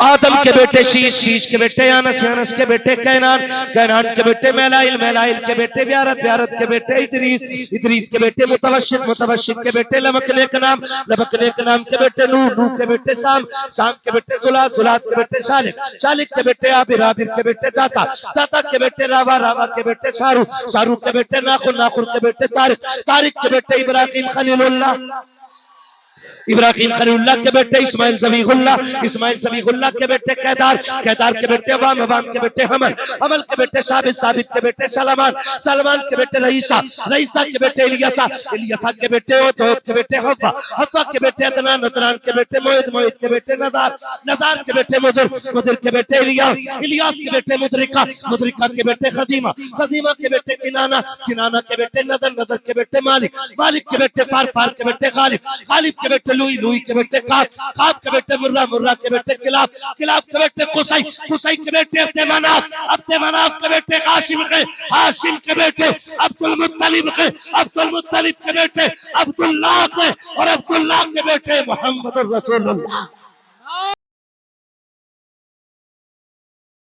آدم کے بیٹے شیش، شیش کے بیٹے انس، انس کے بیٹے کینان، کینان کے بیٹے میلائل، میلائل کے بیٹے بیارت، بیارت کے بیٹے ادریس، ادریس کے بیٹے متوشد، متوشد کے بیٹے لمکنے کا نام، لمکنے کا نام کے بیٹے نوح، نوح کے بیٹے سام، سام کے بیٹے زلات، زلات کے بیٹے شالک، شالک کے بیٹے عابر، عابر کے بیٹے داتا، داتا کے بیٹے راوا، راوا کے بیٹے شارو، شارو کے بیٹے ناخر، ناخر کے بیٹے طارق، طارق کے بیٹے ابراہیم خلیل اللہ، ابراہیم خلیل اللہ کے بیٹے اسماعیل ذبیح اللہ، اسماعیل ذبیح اللہ کے بیٹے قیدار، قیدار کے بیٹے عوام، عوام کے بیٹے حمل، حمل کے بیٹے ثابت، ثابت کے بیٹے سلمان، سلمان کے بیٹے رئیسہ، رئیسہ کے بیٹے الیسا، الیسا کے بیٹے عود، عود کے بیٹے حفا، حفا کے بیٹے عدنان، عدنان کے بیٹے معید، معید کے بیٹے نزار، نزار کے بیٹے مضر، مضر کے بیٹے الیاس، الیاس کے بیٹے مدرکہ، مدرکہ کے بیٹے خزیمہ، خزیمہ کے بیٹے کنانہ، کنانہ کے بیٹے نظر، نظر کے بیٹے مالک، مالک کے بیٹے فار، فار کے بیٹے غالب، غالب کے بیٹے لوئی، لوئی کے بیٹے قاب، قاب کے بیٹے مرہ، مرہ کے بیٹے کلاب، کلاب کے بیٹے قصی، قصی کے بیٹے عبد مناف، عبد مناف کے بیٹے ہاشم کے، ہاشم کے بیٹے عبد المطلب کے، عبد المطلب کے بیٹے عبداللہ کے، اور عبداللہ کے بیٹے محمد الرسول اللہ۔